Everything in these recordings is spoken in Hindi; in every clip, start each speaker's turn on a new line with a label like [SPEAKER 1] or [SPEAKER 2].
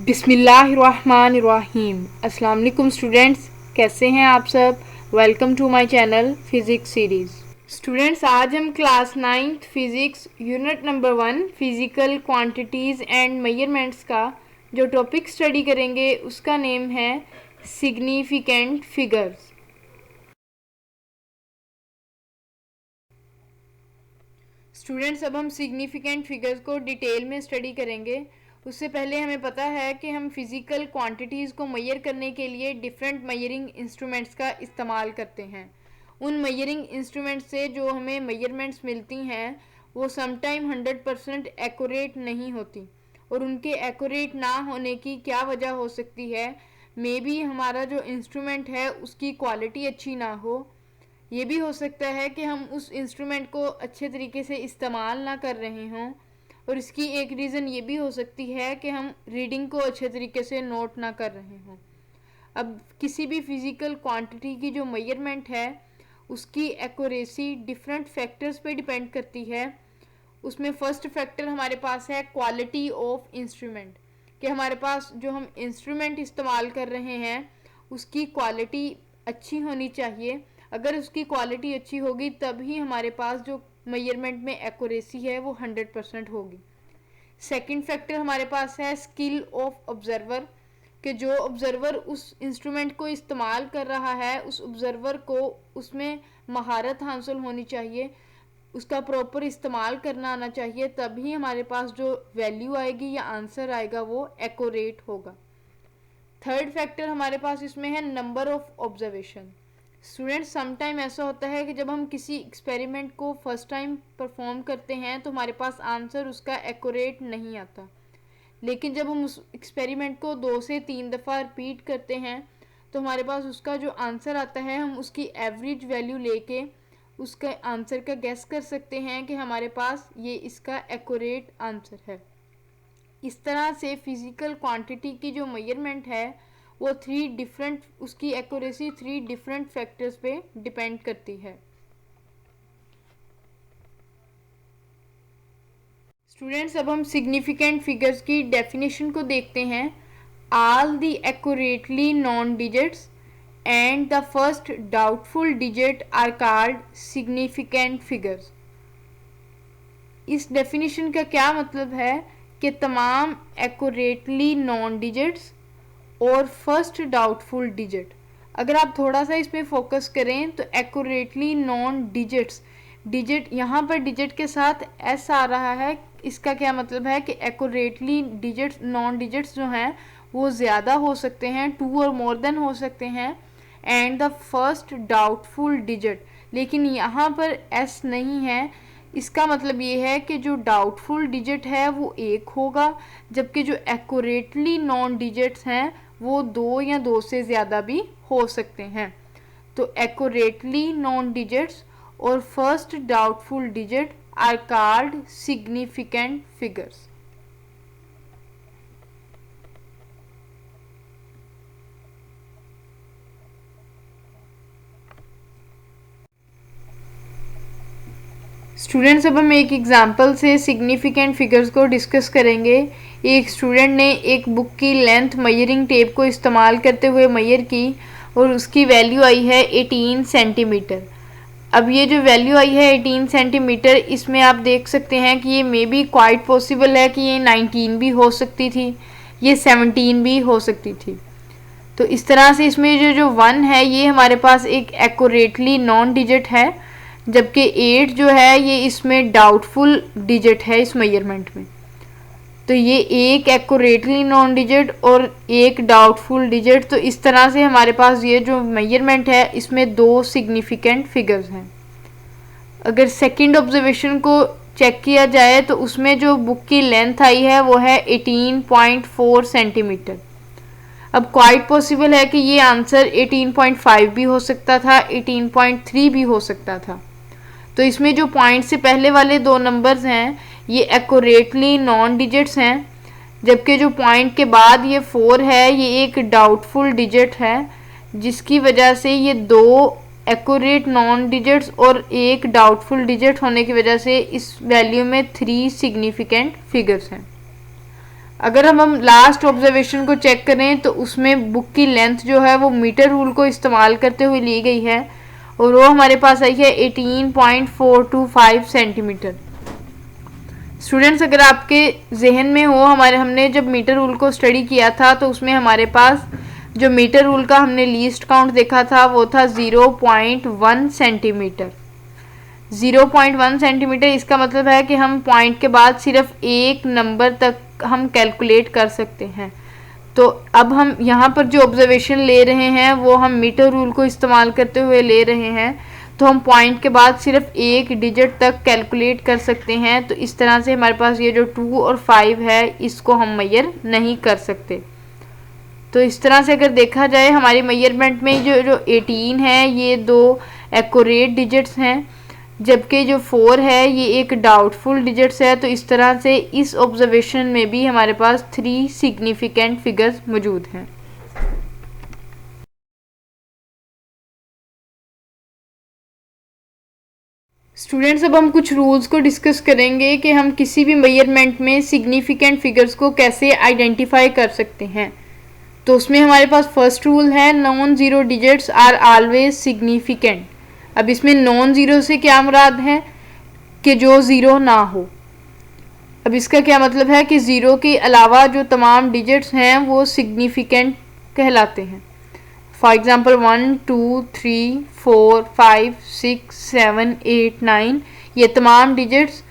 [SPEAKER 1] बिस्मिल्लाहिर्रहमानिर्रहीम। अस्सलाम वालेकुम स्टूडेंट्स, कैसे हैं आप सब। Welcome to my channel physics series. Students, आज हम class 9th physics unit number 1 physical quantities and measurements का जो टॉपिक स्टडी करेंगे उसका नेम है सिग्निफिकेंट फिगर्स। स्टूडेंट्स, अब हम सिग्निफिकेंट फिगर्स को डिटेल में स्टडी करेंगे। उससे पहले हमें पता है कि हम फिज़िकल क्वांटिटीज़ को मेजर करने के लिए डिफरेंट मेजरिंग इंस्ट्रूमेंट्स का इस्तेमाल करते हैं। उन मेजरिंग इंस्ट्रूमेंट्स से जो हमें मेजरमेंट्स मिलती हैं वो समटाइम 100% एक्यूरेट नहीं होती, और उनके एक्यूरेट ना होने की क्या वजह हो सकती है। मे बी हमारा जो इंस्ट्रूमेंट है उसकी क्वालिटी अच्छी ना हो। ये भी हो सकता है कि हम उस इंस्ट्रूमेंट को अच्छे तरीके से इस्तेमाल ना कर रहे हों, और इसकी एक रीज़न ये भी हो सकती है कि हम रीडिंग को अच्छे तरीके से नोट ना कर रहे हों। अब किसी भी फिज़िकल क्वांटिटी की जो मेजरमेंट है उसकी एक्यूरेसी डिफरेंट फैक्टर्स पे डिपेंड करती है। उसमें फर्स्ट फैक्टर हमारे पास है क्वालिटी ऑफ इंस्ट्रूमेंट, कि हमारे पास जो हम इंस्ट्रूमेंट इस्तेमाल कर रहे हैं उसकी क्वालिटी अच्छी होनी चाहिए। अगर उसकी क्वालिटी अच्छी होगी तभी हमारे पास जो मेजरमेंट में एक्यूरेसी है वो 100% होगी। सेकंड फैक्टर हमारे पास है स्किल ऑफ ऑब्जर्वर, कि जो ऑब्जर्वर उस इंस्ट्रूमेंट को इस्तेमाल कर रहा है उस ऑब्जर्वर को उसमें महारत हासिल होनी चाहिए, उसका प्रॉपर इस्तेमाल करना आना चाहिए, तभी हमारे पास जो वैल्यू आएगी या आंसर आएगा वो एक्यूरेट होगा। थर्ड फैक्टर हमारे पास इसमें है number of observation. Students, sometime ऐसा होता है कि जब हम किसी एक्सपेरिमेंट को फर्स्ट टाइम परफॉर्म करते हैं तो हमारे पास आंसर उसका एक्यूरेट नहीं आता, लेकिन जब हम उस एक्सपेरिमेंट को 2 से 3 दफ़ा रिपीट करते हैं तो हमारे पास उसका जो आंसर आता है हम उसकी एवरेज वैल्यू लेके उसका आंसर का गेस कर सकते हैं कि हमारे पास ये इसका एक्यूरेट आंसर है। इस तरह से फिज़िकल क्वांटिटी की जो मेजरमेंट है वो उसकी एक्यूरेसी 3 डिफरेंट फैक्टर्स पे डिपेंड करती है। स्टूडेंट्स, अब हम सिग्निफिकेंट फिगर्स की डेफिनेशन को देखते हैं। All the accurately known digits and the first doubtful digit are called significant figures. इस डेफिनेशन का क्या मतलब है कि तमाम एक्यूरेटली नॉन डिजिट्स और फर्स्ट डाउटफुल डिजिट, अगर आप थोड़ा सा इसमें फोकस करें तो एक्यूरेटली नॉन डिजिट्स, डिजिट यहाँ पर डिजिट के साथ एस आ रहा है, इसका क्या मतलब है कि एक्यूरेटली डिजिट्स नॉन डिजिट्स जो हैं वो ज़्यादा हो सकते हैं, 2 और मोर देन हो सकते हैं, and the first doubtful digit, लेकिन यहाँ पर एस नहीं है। इसका मतलब ये है कि जो डाउटफुल डिजिट है वो 1 होगा, जबकि जो एक्यूरेटली नॉन डिजिट्स हैं वो 2 या 2 से ज़्यादा भी हो सकते हैं। तो एक्यूरेटली नॉन डिजिट्स और first doubtful digit are called significant figures. Students, अब हम एक एग्जांपल से सिग्निफिकेंट फिगर्स को डिस्कस करेंगे। एक स्टूडेंट ने एक बुक की लेंथ मेजरिंग टेप को इस्तेमाल करते हुए मेजर की और उसकी वैल्यू आई है 18 सेंटीमीटर। अब ये जो वैल्यू आई है 18 सेंटीमीटर, इसमें आप देख सकते हैं कि ये मे बी क्वाइट पॉसिबल है कि ये 19 भी हो सकती थी, ये 17 भी हो सकती थी। तो इस तरह से इसमें जो 1 है ये हमारे पास एक एक्यूरेटली नॉन डिजिट है, जबकि 8 जो है ये इसमें डाउटफुल डिजिट है इस मेजरमेंट में। तो ये एक एक्यूरेटली नॉन डिजिट और एक डाउटफुल डिजिट, तो इस तरह से हमारे पास ये जो मेजरमेंट है इसमें 2 सिग्निफिकेंट फिगर्स हैं। अगर सेकंड ऑब्जर्वेशन को चेक किया जाए तो उसमें जो बुक की लेंथ आई है वो है 18.4 सेंटीमीटर। अब क्वाइट पॉसिबल है कि ये आंसर 18.5 भी हो सकता था, 18.3 भी हो सकता था। तो इसमें जो पॉइंट से पहले वाले 2 नंबर्स हैं ये एक्यूरेटली नॉन डिजिट्स हैं, जबकि जो पॉइंट के बाद ये 4 है ये एक डाउटफुल डिजिट है, जिसकी वजह से ये 2 एक्यूरेट नॉन डिजिट्स और एक डाउटफुल डिजिट होने की वजह से इस वैल्यू में 3 सिग्निफिकेंट फिगर्स हैं। अगर हम लास्ट ऑब्जर्वेशन को चेक करें तो उसमें बुक की लेंथ जो है वो मीटर रूल को इस्तेमाल करते हुए ली गई है और वो हमारे पास आई है 18.425 सेंटीमीटर। स्टूडेंट्स, अगर आपके जहन में हो, हमने जब मीटर रूल को स्टडी किया था तो उसमें हमारे पास जो मीटर रूल का हमने लीस्ट काउंट देखा था वो था 0.1 सेंटीमीटर। 0.1 सेंटीमीटर, इसका मतलब है कि हम पॉइंट के बाद सिर्फ एक नंबर तक हम कैलकुलेट कर सकते हैं। तो अब हम यहाँ पर जो ऑब्जर्वेशन ले रहे हैं वो हम मीटर रूल को इस्तेमाल करते हुए ले रहे हैं, तो हम पॉइंट के बाद सिर्फ एक डिजिट तक कैलकुलेट कर सकते हैं। तो इस तरह से हमारे पास ये जो 2 और 5 है इसको हम मेजर नहीं कर सकते। तो इस तरह से अगर देखा जाए हमारी मेजरमेंट में जो 18 है ये 2 एक्यूरेट डिजिट्स हैं, जबकि जो 4 है ये एक डाउटफुल डिजिट्स है। तो इस तरह से इस ऑब्जर्वेशन में भी हमारे पास 3 सिग्निफिकेंट फिगर्स मौजूद हैं। स्टूडेंट्स, अब हम कुछ रूल्स को डिस्कस करेंगे कि हम किसी भी मेजरमेंट में सिग्निफिकेंट फिगर्स को कैसे आइडेंटिफाई कर सकते हैं। तो उसमें हमारे पास फर्स्ट रूल है, non zero digits are always significant. अब इसमें नॉन ज़ीरो से क्या मुराद है कि जो ज़ीरो ना हो। अब इसका क्या मतलब है कि ज़ीरो के अलावा जो तमाम डिजिट्स हैं वो सिग्निफिकेंट कहलाते हैं। फॉर एग्ज़ाम्पल 1 2 3 4 5 6 7 8 9 ये तमाम डिजिट्स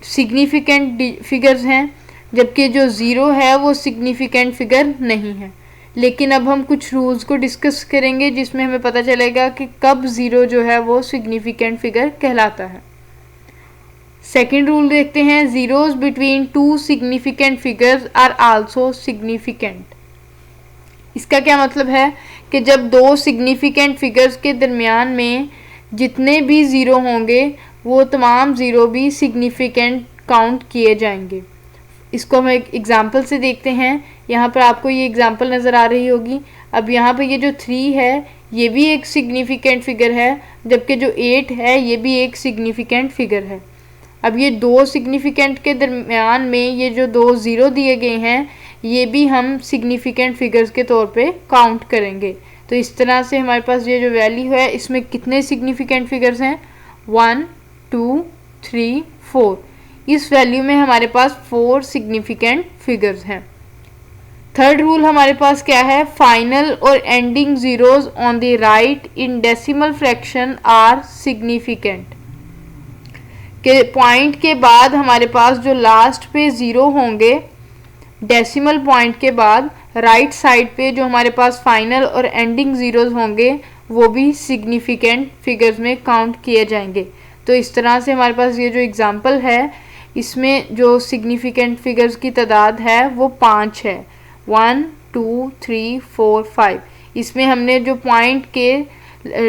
[SPEAKER 1] सिग्निफिकेंट फिगर्स हैं, जबकि जो ज़ीरो है वो सिग्निफिकेंट फिगर नहीं है। लेकिन अब हम कुछ रूल्स को डिस्कस करेंगे जिसमें हमें पता चलेगा कि कब ज़ीरो जो है वो सिग्निफिकेंट फिगर कहलाता है। सेकेंड रूल देखते हैं, zeros between 2 significant figures are also significant. इसका क्या मतलब है कि जब 2 सिग्निफिकेंट फिगर्स के दरमियान में जितने भी ज़ीरो होंगे वो तमाम ज़ीरो भी सिग्निफिकेंट काउंट किए जाएंगे। इसको हम एक एग्जांपल से देखते हैं। यहाँ पर आपको ये एग्जांपल नज़र आ रही होगी। अब यहाँ पर ये जो 3 है ये भी एक सिग्निफिकेंट फिगर है, जबकि जो 8 है ये भी एक सिग्निफिकेंट फिगर है। अब ये 2 सिग्निफिकेंट के दरमियान में ये जो 2 ज़ीरो दिए गए हैं ये भी हम सिग्निफिकेंट फिगर्स के तौर पे काउंट करेंगे। तो इस तरह से हमारे पास ये जो वैल्यू है इसमें कितने सिग्निफिकेंट फिगर्स हैं, 1 2 3 4। इस वैल्यू में हमारे पास 4 सिग्निफिकेंट फिगर्स हैं। थर्ड रूल हमारे पास क्या है, फाइनल और ending zeros on the right in decimal fraction are significant. के पॉइंट के बाद हमारे पास जो लास्ट पे ज़ीरो होंगे डेसिमल पॉइंट के बाद, राइट साइड पे जो हमारे पास फाइनल और एंडिंग ज़ीरोज़ होंगे वो भी सिग्निफिकेंट फिगर्स में काउंट किए जाएंगे। तो इस तरह से हमारे पास ये जो एग्जांपल है इसमें जो सिग्निफिकेंट फिगर्स की तादाद है वो 5 है, 1 2 3 4 5। इसमें हमने जो पॉइंट के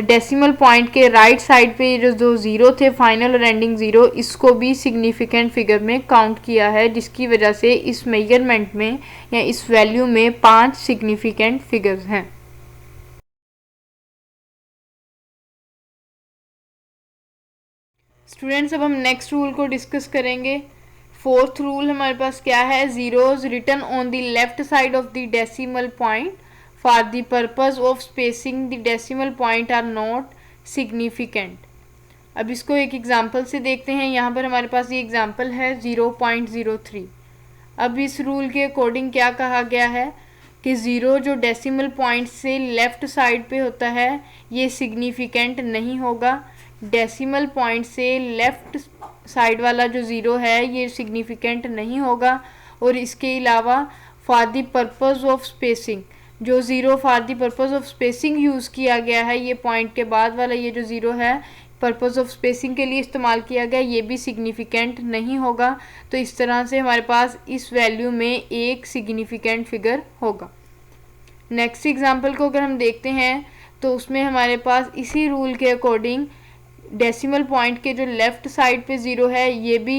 [SPEAKER 1] डेसिमल पॉइंट के राइट साइड पे जो 2 ज़ीरो थे फाइनल और एंडिंग ज़ीरो, इसको भी सिग्निफिकेंट फिगर में काउंट किया है, जिसकी वजह से इस मेजरमेंट में या इस वैल्यू में 5 सिग्निफिकेंट फिगर्स हैं। स्टूडेंट्स, अब हम नेक्स्ट रूल को डिस्कस करेंगे। फोर्थ रूल हमारे पास क्या है, zeros written on the left side of the decimal point for the purpose of spacing the decimal point are not significant. अब इसको एक एग्जांपल से देखते हैं। यहाँ पर हमारे पास ये एग्जांपल है 0.03। अब इस रूल के अकॉर्डिंग क्या कहा गया है कि ज़ीरो जो डेसिमल पॉइंट से लेफ़्ट साइड पे होता है ये सिग्निफिकेंट नहीं होगा। डेसिमल पॉइंट से लेफ़्ट साइड वाला जो ज़ीरो है ये सिग्निफिकेंट नहीं होगा। और इसके अलावा for the purpose of spacing, जो zero for the purpose of spacing use किया गया है, ये पॉइंट के बाद वाला ये जो ज़ीरो है पर्पस ऑफ स्पेसिंग के लिए इस्तेमाल किया गया, ये भी सिग्निफिकेंट नहीं होगा। तो इस तरह से हमारे पास इस वैल्यू में एक सिग्निफिकेंट फिगर होगा। नेक्स्ट एग्जांपल को अगर हम देखते हैं तो उसमें हमारे पास इसी रूल के अकॉर्डिंग डेसिमल पॉइंट के जो लेफ़्ट साइड पे ज़ीरो है ये भी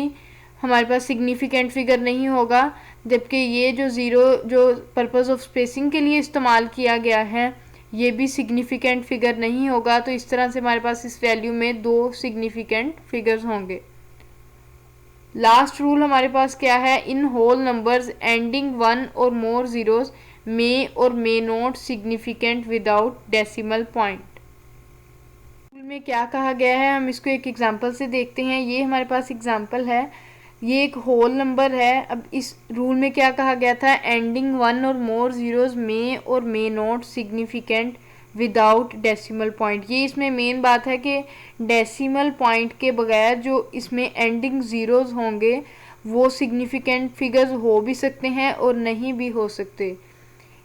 [SPEAKER 1] हमारे पास सिग्निफिकेंट फिगर नहीं होगा, जबकि ये जो ज़ीरो जो पर्पस ऑफ स्पेसिंग के लिए इस्तेमाल किया गया है ये भी सिग्निफिकेंट फिगर नहीं होगा। तो इस तरह से हमारे पास इस वैल्यू में 2 सिग्निफिकेंट फिगर्स होंगे। लास्ट रूल हमारे पास क्या है, इन होल नंबर्स एंडिंग 1 और मोर ज़ीरोज़ मे और may not significant without decimal point. Rule में क्या कहा गया है, हम इसको एक एग्जांपल से देखते हैं। ये हमारे पास एग्जांपल है, ये एक होल नंबर है। अब इस रूल में क्या कहा गया था, एंडिंग 1 और मोर ज़ीरोज़ मे और may not significant without decimal point. ये इसमें मेन बात है कि डेसिमल पॉइंट के बगैर जो इसमें एंडिंग ज़ीरोज़ होंगे वो सिग्निफिकेंट फिगर्स हो भी सकते हैं और नहीं भी हो सकते।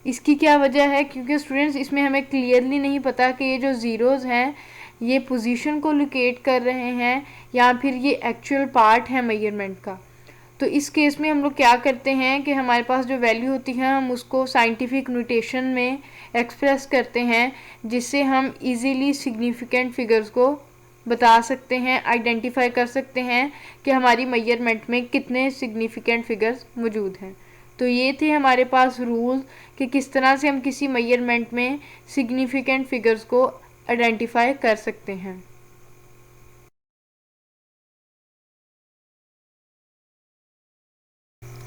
[SPEAKER 1] इसकी क्या वजह है, क्योंकि स्टूडेंट्स इसमें हमें क्लियरली नहीं पता कि ये जो ज़ीरोज़ हैं ये पोजीशन को लोकेट कर रहे हैं या फिर ये एक्चुअल पार्ट है मेजरमेंट का। तो इस केस में हम लोग क्या करते हैं कि हमारे पास जो वैल्यू होती है हम उसको साइंटिफिक नोटेशन में एक्सप्रेस करते हैं, जिससे हम इजीली सिग्निफिकेंट फिगर्स को बता सकते हैं, आइडेंटिफाई कर सकते हैं कि हमारी मेजरमेंट में कितने सिग्निफिकेंट फिगर्स मौजूद हैं। तो ये थे हमारे पास रूल कि किस तरह से हम किसी मेजरमेंट में सिग्निफिकेंट फिगर्स को आइडेंटिफाई कर सकते हैं।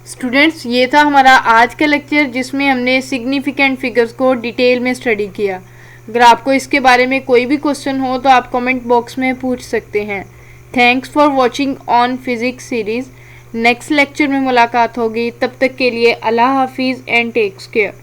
[SPEAKER 1] स्टूडेंट्स, ये था हमारा आज का लेक्चर जिसमें हमने सिग्निफिकेंट फिगर्स को डिटेल में स्टडी किया। अगर आपको इसके बारे में कोई भी क्वेश्चन हो तो आप कमेंट बॉक्स में पूछ सकते हैं। Thanks for watching on physics series. Next lecture में मुलाकात होगी, तब तक के लिए अल्लाह हाफिज़ एंड टेक्स केयर।